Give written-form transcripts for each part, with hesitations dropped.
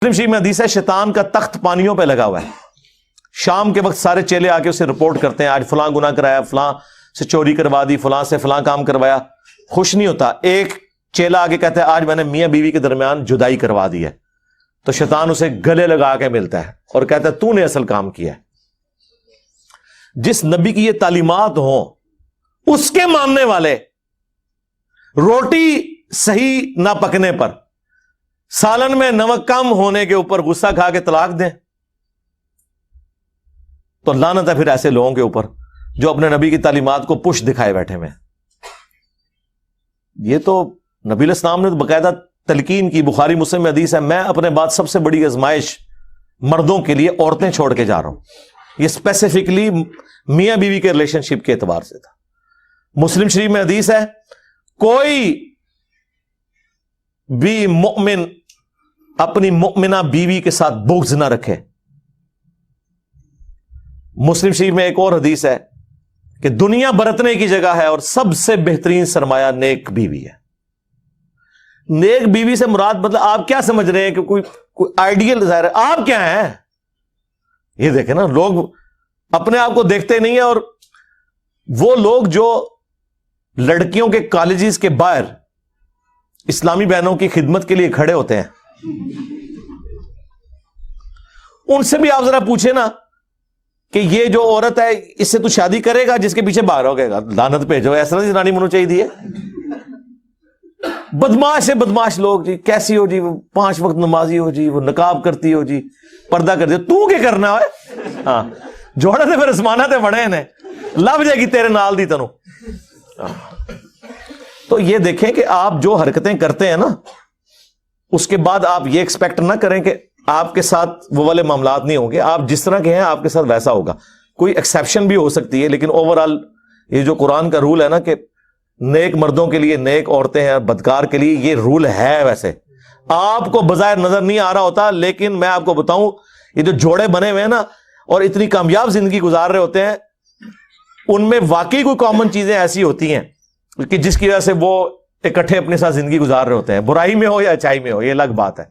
مسلم شریف میں حدیث ہے شیطان کا تخت پانیوں پہ لگا ہوا ہے. شام کے وقت سارے چیلے آ کے اسے رپورٹ کرتے ہیں، آج فلاں گناہ کرایا، فلاں سے چوری کروا دی، فلاں سے فلاں کام کروایا. خوش نہیں ہوتا. ایک چیلا آگے کہتا ہے آج میں نے میاں بیوی کے درمیان جدائی کروا دی ہے، تو شیطان اسے گلے لگا کے ملتا ہے اور کہتا ہے تو نے اصل کام کیا ہے. جس نبی کی یہ تعلیمات ہوں اس کے ماننے والے روٹی صحیح نہ پکنے پر، سالن میں نمک کم ہونے کے اوپر غصہ کھا کے طلاق دیں، تو لعنت ہے پھر ایسے لوگوں کے اوپر جو اپنے نبی کی تعلیمات کو پش دکھائے بیٹھے ہوئے. یہ تو نبی علیہ السلام نے باقاعدہ تلقین کی. بخاری مسلم میں حدیث ہے میں اپنے بعد سب سے بڑی آزمائش مردوں کے لیے عورتیں چھوڑ کے جا رہا ہوں. یہ اسپیسیفکلی میاں بیوی کے ریلیشن شپ کے اعتبار سے تھا. مسلم شریف میں حدیث ہے کوئی بھی مؤمن اپنی مؤمنہ بیوی کے ساتھ بغض نہ رکھے. مسلم شریف میں ایک اور حدیث ہے کہ دنیا برتنے کی جگہ ہے اور سب سے بہترین سرمایہ نیک بیوی ہے. نیک بیوی سے مراد مطلب آپ کیا سمجھ رہے ہیں کہ کوئی آئیڈیل ظاہر ہے؟ آپ کیا ہیں؟ یہ دیکھیں نا، لوگ اپنے آپ کو دیکھتے نہیں ہیں. اور وہ لوگ جو لڑکیوں کے کالجز کے باہر اسلامی بہنوں کی خدمت کے لیے کھڑے ہوتے ہیں، ان سے بھی آپ ذرا پوچھیں نا کہ یہ جو عورت ہے اس سے تو شادی کرے گا جس کے پیچھے باہر ہو گئے گا. لعنت بھیجو، ایسا نہیں رانی منو چاہیے. بدماش ہے بدماش لوگ جی. کیسی ہو جی؟ وہ 5 وقت نمازی ہو جی، وہ نقاب کرتی ہو جی، پردہ کر دیا. تو کیا کرنا ہے؟ ہاں جوڑا تے پھر اسمانہ تے بڑے نے لب جائے گی تیرے نال دی تنو. تو یہ دیکھیں کہ آپ جو حرکتیں کرتے ہیں نا اس کے بعد آپ یہ ایکسپیکٹ نہ کریں کہ آپ کے ساتھ وہ والے معاملات نہیں ہوں گے. آپ جس طرح کے ہیں آپ کے ساتھ ویسا ہوگا. کوئی ایکسیپشن بھی ہو سکتی ہے لیکن اوورآل یہ جو قرآن کا رول ہے نا کہ نیک مردوں کے لیے نیک عورتیں ہیں، بدکار کے لیے یہ رول ہے. ویسے آپ کو بظاہر نظر نہیں آ رہا ہوتا لیکن میں آپ کو بتاؤں یہ جو جوڑے بنے ہوئے ہیں نا اور اتنی کامیاب زندگی گزار رہے ہوتے ہیں ان میں واقعی کوئی کامن چیزیں ایسی ہوتی ہیں کہ جس کی وجہ سے وہ اکٹھے اپنے ساتھ زندگی گزار رہے ہوتے ہیں. برائی میں ہو یا اچائی میں ہو یہ الگ بات ہے.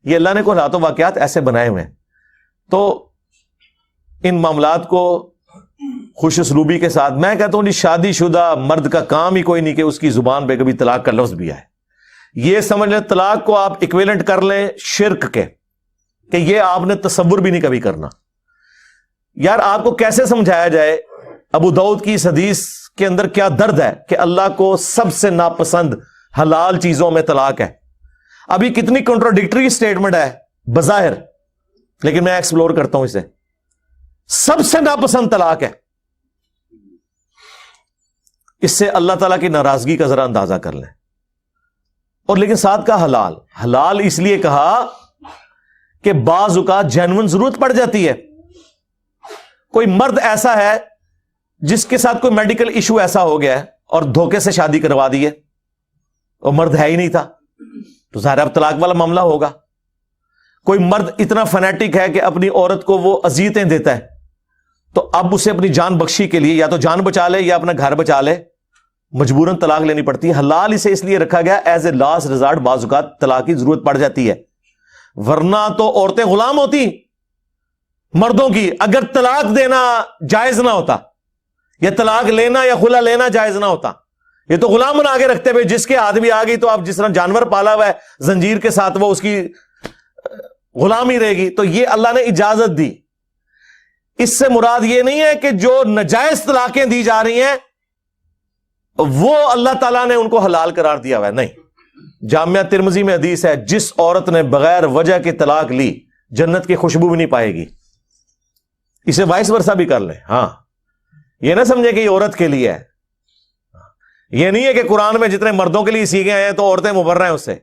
یہ اللہ نے کوئی حالات و واقعات ایسے بنائے ہوئے ہیں. تو ان معاملات کو خوش اسلوبی کے ساتھ، میں کہتا ہوں جی شادی شدہ مرد کا کام ہی کوئی نہیں کہ اس کی زبان پہ کبھی طلاق کا لفظ بھی آئے. یہ سمجھ لیں طلاق کو آپ ایکویلنٹ کر لیں شرک کے، کہ یہ آپ نے تصور بھی نہیں کبھی کرنا. یار آپ کو کیسے سمجھایا جائے ابو داؤد کی اس حدیث کے اندر کیا درد ہے کہ اللہ کو سب سے ناپسند حلال چیزوں میں طلاق ہے. ابھی کتنی کنٹراڈکٹری سٹیٹمنٹ ہے بظاہر، لیکن میں ایکسپلور کرتا ہوں اسے. سب سے ناپسند طلاق ہے. اس سے اللہ تعالیٰ کی ناراضگی کا ذرا اندازہ کر لیں. اور لیکن ساتھ کا حلال، حلال اس لیے کہا کہ بعض اوقات جینون ضرورت پڑ جاتی ہے. کوئی مرد ایسا ہے جس کے ساتھ کوئی میڈیکل ایشو ایسا ہو گیا ہے اور دھوکے سے شادی کروا دی ہے، اور مرد ہے ہی نہیں تھا، تو ظاہر اب طلاق والا معاملہ ہوگا. کوئی مرد اتنا فنیٹک ہے کہ اپنی عورت کو وہ اذیتیں دیتا ہے، تو اب اسے اپنی جان بخشی کے لیے یا تو جان بچا لے یا اپنا گھر بچا لے، مجبوراً طلاق لینی پڑتی ہے. حلال اسے اس لیے رکھا گیا ایز اے لاسٹ ریزارٹ. بعض اوقات طلاق کی ضرورت پڑ جاتی ہے، ورنہ تو عورتیں غلام ہوتی مردوں کی. اگر طلاق دینا جائز نہ ہوتا یا طلاق لینا یا خلا لینا جائز نہ ہوتا، یہ تو غلام بنا کے رکھتے ہوئے جس کے آدمی آ گئی تو اب جس طرح جانور پالا ہوا ہے زنجیر کے ساتھ وہ اس کی غلامی رہے گی. تو یہ اللہ نے اجازت دی. اس سے مراد یہ نہیں ہے کہ جو ناجائز طلاقیں دی جا رہی ہیں وہ اللہ تعالیٰ نے ان کو حلال قرار دیا ہوا ہے، نہیں. جامعہ ترمذی میں حدیث ہے جس عورت نے بغیر وجہ کے طلاق لی جنت کی خوشبو بھی نہیں پائے گی. اسے وائس ورثہ بھی کر لیں. ہاں یہ نہ سمجھے کہ یہ عورت کے لیے ہے. یہ نہیں ہے کہ قرآن میں جتنے مردوں کے لیے سیکھے آئے ہیں تو عورتیں مبرہ ہیں اس سے.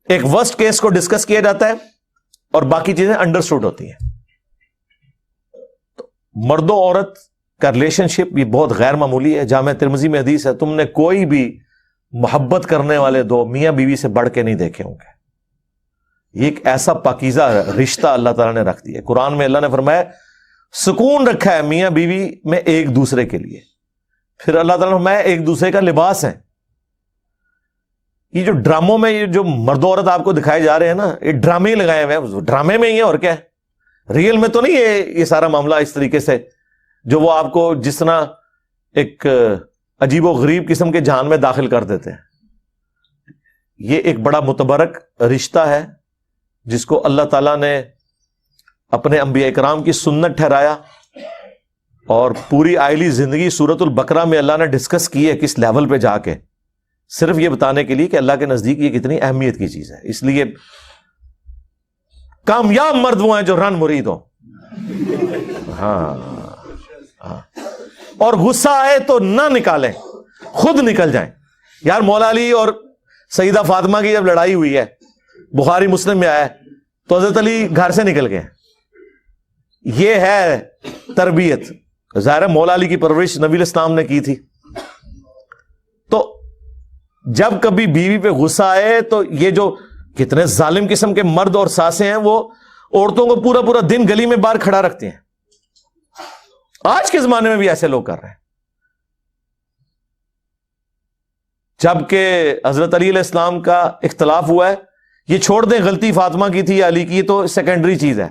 ایک ورسٹ کیس کو ڈسکس کیا جاتا ہے اور باقی چیزیں انڈرسٹوڈ ہوتی ہیں. تو مرد و عورت کا ریلیشن شپ یہ بہت غیر معمولی ہے. جامعہ ترمذی میں حدیث ہے تم نے کوئی بھی محبت کرنے والے دو میاں بیوی سے بڑھ کے نہیں دیکھے ہوں گے. یہ ایک ایسا پاکیزہ رشتہ اللہ تعالیٰ نے رکھ دیا. قرآن میں اللہ نے فرمایا سکون رکھا ہے میاں بیوی میں ایک دوسرے کے لیے. پھر اللہ تعالیٰ نے فرمایا ایک دوسرے کا لباس ہے. یہ جو ڈراموں میں یہ جو مرد عورت آپ کو دکھائے جا رہے ہیں نا، یہ ڈرامے لگائے ہوئے ہیں، ڈرامے میں ہی ہے اور کیا ہے، ریئل میں تو نہیں ہے یہ سارا معاملہ اس طریقے سے جو وہ آپ کو جس طرح ایک عجیب و غریب قسم کے جہان میں داخل کر دیتے ہیں۔ یہ ایک بڑا متبرک رشتہ ہے جس کو اللہ تعالیٰ نے اپنے انبیاء کرام کی سنت ٹھہرایا، اور پوری آئلی زندگی سورۃ البقرہ میں اللہ نے ڈسکس کی ہے کس لیول پہ جا کے، صرف یہ بتانے کے لیے کہ اللہ کے نزدیک یہ کتنی اہمیت کی چیز ہے۔ اس لیے کامیاب مرد وہ ہیں جو رن مرید ہوں۔ ہاں، اور غصہ آئے تو نہ نکالیں، خود نکل جائیں۔ یار مولا علی اور سیدہ فاطمہ کی جب لڑائی ہوئی ہے، بخاری مسلم میں آیا ہے، تو حضرت علی گھر سے نکل گئے۔ یہ ہے تربیت۔ ظاہر ہے مولا علی کی پرورش نبی الاسلام نے کی تھی، تو جب کبھی بیوی پہ غصہ آئے تو یہ جو کتنے ظالم قسم کے مرد اور ساسیں ہیں، وہ عورتوں کو پورا پورا دن گلی میں باہر کھڑا رکھتے ہیں۔ آج کے زمانے میں بھی ایسے لوگ کر رہے ہیں، جبکہ حضرت علی علیہ السلام کا اختلاف ہوا ہے۔ یہ چھوڑ دیں غلطی فاطمہ کی تھی یا علی کی، یہ تو سیکنڈری چیز ہے۔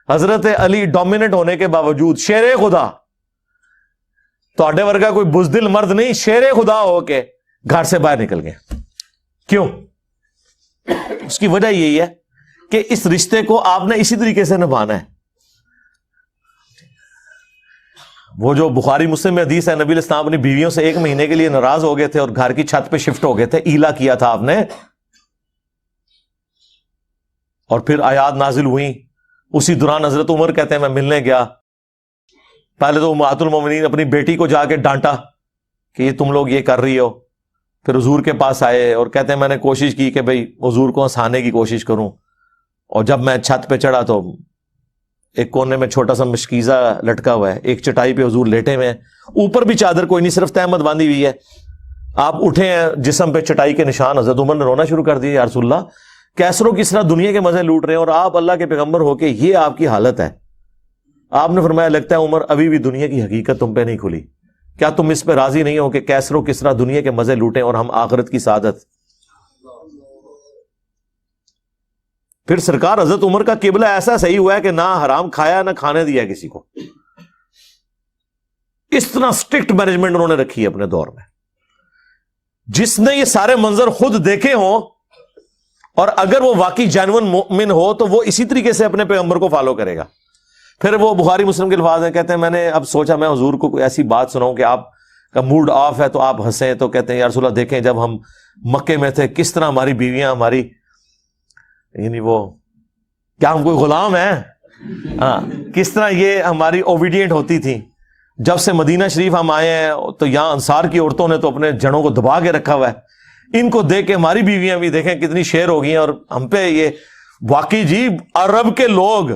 حضرت علی ڈومیننٹ ہونے کے باوجود شیر خدا، تو اڈے ورگا کوئی بزدل مرد نہیں، شیر خدا ہو کے گھر سے باہر نکل گئے۔ کیوں؟ اس کی وجہ یہی ہے کہ اس رشتے کو آپ نے اسی طریقے سے نبھانا ہے۔ وہ جو بخاری مسلم میں حدیث ہے، نبی علیہ السلام اپنی بیویوں سے 1 مہینے کے لیے ناراض ہو گئے تھے اور گھر کی چھت پہ شفٹ ہو گئے تھے، ایلا کیا تھا آپ نے، اور پھر آیات نازل ہوئیں۔ اسی دوران حضرت عمر کہتے ہیں میں ملنے گیا، پہلے تو امہات المومنین اپنی بیٹی کو جا کے ڈانٹا کہ یہ تم لوگ یہ کر رہی ہو، پھر حضور کے پاس آئے اور کہتے ہیں میں نے کوشش کی کہ بھئی حضور کو ہنسانے کی کوشش کروں، اور جب میں چھت پہ چڑھا تو ایک کونے میں چھوٹا سا مشکیزہ لٹکا ہوا ہے، ایک چٹائی پہ حضور لیٹے ہوئے ہیں، اوپر بھی چادر کوئی نہیں، صرف تہمت باندھی ہوئی ہے، آپ اٹھے ہیں، جسم پہ چٹائی کے نشان۔ حضرت عمر نے رونا شروع کر دیا، یا رسول اللہ کیسروں کس طرح دنیا کے مزے لوٹ رہے ہیں اور آپ اللہ کے پیغمبر ہو کے یہ آپ کی حالت ہے۔ آپ نے فرمایا لگتا ہے عمر ابھی بھی دنیا کی حقیقت تم پہ نہیں کھلی، کیا تم اس پہ راضی نہیں ہو کہ کیسروں کس طرح دنیا کے مزے لوٹیں اور ہم آخرت کی سعادت؟ پھر سرکار حضرت عمر کا قبلہ ایسا صحیح ہوا ہے کہ نہ حرام کھایا نہ کھانے دیا کسی کو۔ اس طرح سٹرکٹ مینجمنٹ انہوں نے رکھی ہے اپنے دور میں۔ جس نے یہ سارے منظر خود دیکھے ہوں اور اگر وہ واقعی جینون مومن ہو تو وہ اسی طریقے سے اپنے پیغمبر کو فالو کرے گا۔ پھر وہ بخاری مسلم کے الفاظ ہیں، کہتے ہیں میں نے اب سوچا میں حضور کو کوئی ایسی بات سناؤں کہ آپ کا موڈ آف ہے تو آپ ہنسیں، تو کہتے ہیں یا رسول اللہ دیکھیں جب ہم مکے میں تھے کس طرح ہماری بیویاں ہماری، یعنی وہ کیا ہم کوئی غلام ہیں؟ ہاں، کس طرح یہ ہماری اوبیڈینٹ ہوتی تھی۔ جب سے مدینہ شریف ہم آئے ہیں تو یہاں انصار کی عورتوں نے تو اپنے جڑوں کو دبا کے رکھا ہوا ہے، ان کو دیکھ کے ہماری بیویاں بھی دیکھیں کتنی شیر ہو گئی ہیں، اور ہم پہ یہ واقعی جی عرب کے لوگ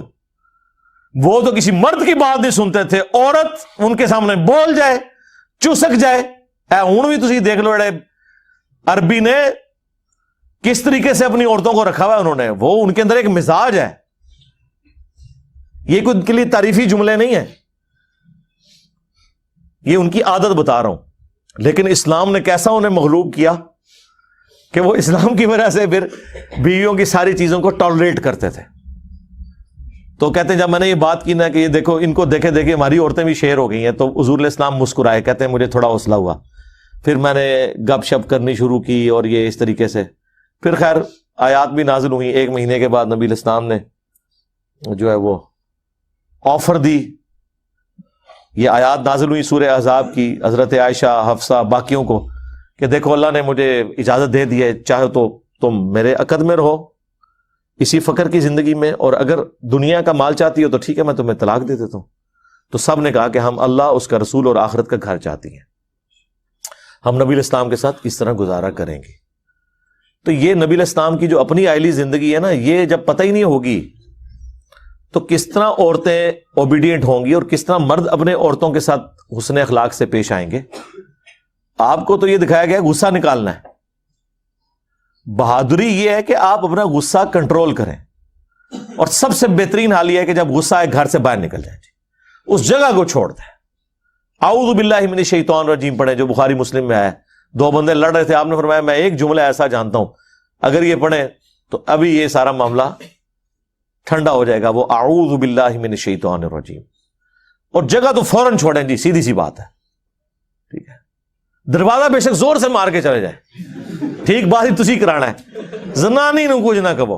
وہ تو کسی مرد کی بات نہیں سنتے تھے، عورت ان کے سامنے بول جائے چسک جائے، اے ہوں بھی تسی دیکھ لو اڑے عربی نے کس طریقے سے اپنی عورتوں کو رکھا ہوا ہے، انہوں نے، وہ ان کے اندر ایک مزاج ہے، یہ کوئی ان کے لیے تعریفی جملے نہیں ہیں، یہ ان کی عادت بتا رہا ہوں۔ لیکن اسلام نے کیسا انہیں مغلوب کیا کہ وہ اسلام کی وجہ سے پھر بیویوں کی ساری چیزوں کو ٹالریٹ کرتے تھے۔ تو کہتے ہیں جب میں نے یہ بات کی نا کہ یہ دیکھو ان کو دیکھے دیکھے ہماری عورتیں بھی شیر ہو گئی ہیں، تو حضور علیہ السلام مسکرائے، کہتے ہیں مجھے تھوڑا حوصلہ ہوا، پھر میں نے گپ شپ کرنی شروع کی اور یہ اس طریقے سے پھر خیر آیات بھی نازل ہوئی۔ 1 مہینے کے بعد نبی علیہ السلام نے جو ہے وہ آفر دی، یہ آیات نازل ہوئی سورہ احزاب کی، حضرت عائشہ، حفصہ، باقیوں کو، کہ دیکھو اللہ نے مجھے اجازت دے دی ہے، چاہے تو تم میرے عقد میں رہو اسی فقر کی زندگی میں، اور اگر دنیا کا مال چاہتی ہو تو ٹھیک ہے میں تمہیں طلاق دے دیتا ہوں۔ تو سب نے کہا کہ ہم اللہ، اس کا رسول اور آخرت کا گھر چاہتی ہیں، ہم نبی علیہ السلام کے ساتھ اس طرح گزارا کریں گے۔ تو یہ نبی علیہ السلام کی جو اپنی آئلی زندگی ہے نا، یہ جب پتہ ہی نہیں ہوگی تو کس طرح عورتیں اوبیڈینٹ ہوں گی اور کس طرح مرد اپنے عورتوں کے ساتھ حسن اخلاق سے پیش آئیں گے۔ آپ کو تو یہ دکھایا گیا غصہ نکالنا ہے، بہادری یہ ہے کہ آپ اپنا غصہ کنٹرول کریں، اور سب سے بہترین حال یہ ہے کہ جب غصہ آئے گھر سے باہر نکل جائیں، اس جگہ کو چھوڑ دیں، اعوذ باللہ من الشیطان الرجیم پڑھیں جو بخاری مسلم میں آیا ہے، دو بندے لڑ رہے تھے، آپ نے فرمایا میں ایک جملہ ایسا جانتا ہوں اگر یہ پڑھیں تو ابھی یہ سارا معاملہ ٹھنڈا ہو جائے گا، وہ اعوذ باللہ من الشیطان الرجیم، اور جگہ تو فوراً چھوڑیں جی، سیدھی سی بات ہے، ٹھیک ہے؟ دروازہ بے شک زور سے مار کے چلے جائے، ٹھیک بات ہی تسی کرانا ہے، زنانی نو کچھ نہ کہو،